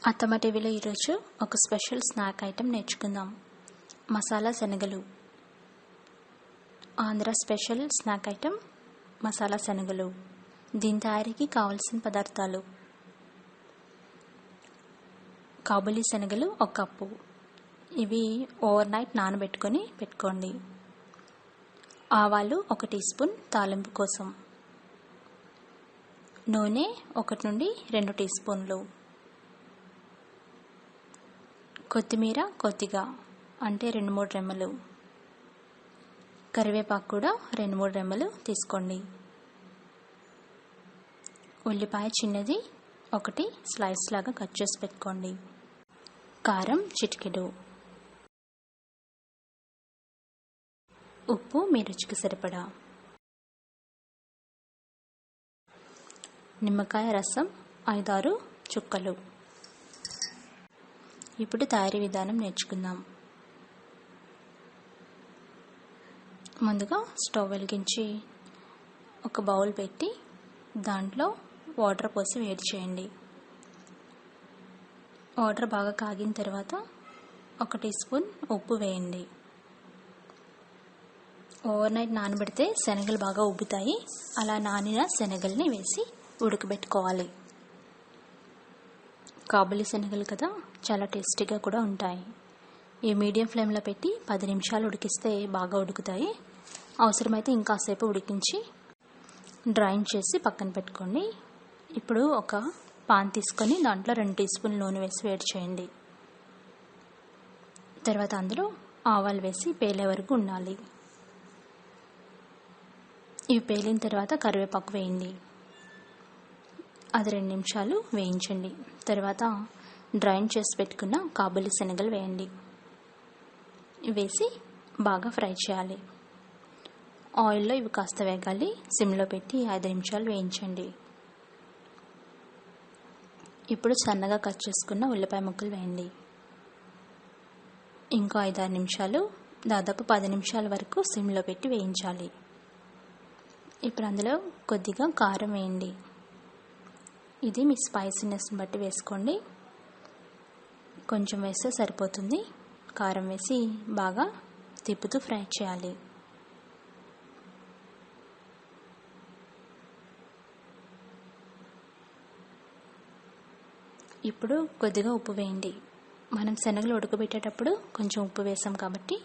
అత్తమ్మ టీవీలో ఈరోజు ఒక స్పెషల్ స్నాక్ ఐటెం నేర్చుకుందాం. మసాలా శనగలు. Andhra special snack item masala శనగలు. దీని తయారీకి కావలసిన పదార్థాలు: కాబూలీ శనగలు 1 కప్పు. ఇవి ఓవర్ నైట్ నానబెట్టుకొని పెట్టుకోండి. ఆవాలు 1 టీ స్పూన్ తాలింపు కోసం. నూనె 1 నుండి 2 టీ స్పూన్లు. కొత్తిమీర కొద్దిగా, అంటే 2-3 రెమ్మలు. కరివేపాకు కూడా 2-3 రెమ్మలు తీసుకోండి. ఉల్లిపాయ చిన్నది 1 స్లైస్ లాగా కట్ చేసి పెట్టుకోండి. కారం చిటికెడు. ఉప్పు మీ రుచికి సరిపడా. నిమ్మకాయ రసం 5-6 చుక్కలు. ఇప్పుడు తయారీ విధానం నేర్చుకుందాం. ముందుగా స్టవ్ వెలిగించి ఒక బౌల్ పెట్టి దాంట్లో వాటర్ పోసి వేడి చేయండి. వాటర్ బాగా కాగిన తర్వాత 1 టీ స్పూన్ ఉప్పు వేయండి. ఓవర్ నైట్ నానబెడితే శనగలు బాగా ఉబ్బుతాయి. అలా నానిన శనగల్ని వేసి ఉడకబెట్టుకోవాలి. కాబూలీ శనగలు కదా, చాలా టేస్టీగా కూడా ఉంటాయి. ఈ మీడియం ఫ్లేమ్లో పెట్టి 10 నిమిషాలు ఉడికిస్తే బాగా ఉడుకుతాయి. అవసరమైతే ఇంకాసేపు ఉడికించి డ్రైన్ చేసి పక్కన పెట్టుకోండి. ఇప్పుడు ఒక పాన్ తీసుకొని దాంట్లో 2 టీ స్పూన్ల నూనె వేసి వేడి చేయండి. తర్వాత అందులో ఆవాలు వేసి పేలే వరకు ఉండాలి. ఇవి పేలిన తర్వాత కరివేపాకు వేయండి. అది 2 నిమిషాలు వేయించండి. తర్వాత డ్రైన్ చేసి పెట్టుకున్న కాబూలీ శనగలు వేయండి. వేసి బాగా ఫ్రై చేయాలి. ఆయిల్లో ఇవి కాస్త వేగాలి. సిమ్లో పెట్టి 5 నిమిషాలు వేయించండి. ఇప్పుడు సన్నగా కట్ చేసుకున్న ఉల్లిపాయ ముక్కలు వేయండి. ఇంకో 5-6 నిమిషాలు, దాదాపు 10 నిమిషాల వరకు సిమ్లో పెట్టి వేయించాలి. ఇప్పుడు అందులో కొద్దిగా కారం వేయండి. ఇది మీ స్పైసీనెస్ని బట్టి వేసుకోండి. కొంచెం వేస్తే సరిపోతుంది. కారం వేసి బాగా తిప్పుతూ ఫ్రై చేయాలి. ఇప్పుడు కొద్దిగా ఉప్పు వేయండి. మనం శనగలు ఉడకబెట్టేటప్పుడు కొంచెం ఉప్పు వేసాం కాబట్టి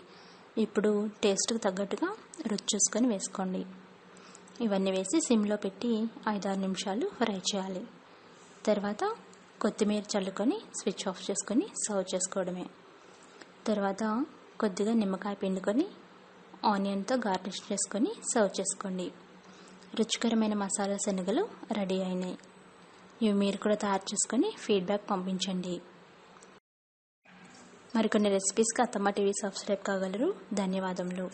ఇప్పుడు టేస్ట్కి తగ్గట్టుగా రుచి చూసుకొని వేసుకోండి. ఇవన్నీ వేసి సిమ్లో పెట్టి 5-6 నిమిషాలు ఫ్రై చేయాలి. తర్వాత కొత్తిమీర చల్లుకొని స్విచ్ ఆఫ్ చేసుకొని సర్వ్ చేసుకోవడమే. తర్వాత కొద్దిగా నిమ్మకాయ పిండుకొని ఆనియన్తో గార్నిష్ చేసుకొని సర్వ్ చేసుకోండి. రుచికరమైన మసాలా శనగలు రెడీ అయినాయి. ఇవి మీరు కూడా తయారు చేసుకొని ఫీడ్బ్యాక్ పంపించండి. మరికొన్ని రెసిపీస్కి అత్తమ్మ టీవీ సబ్స్క్రైబ్ కాగలరు. ధన్యవాదములు.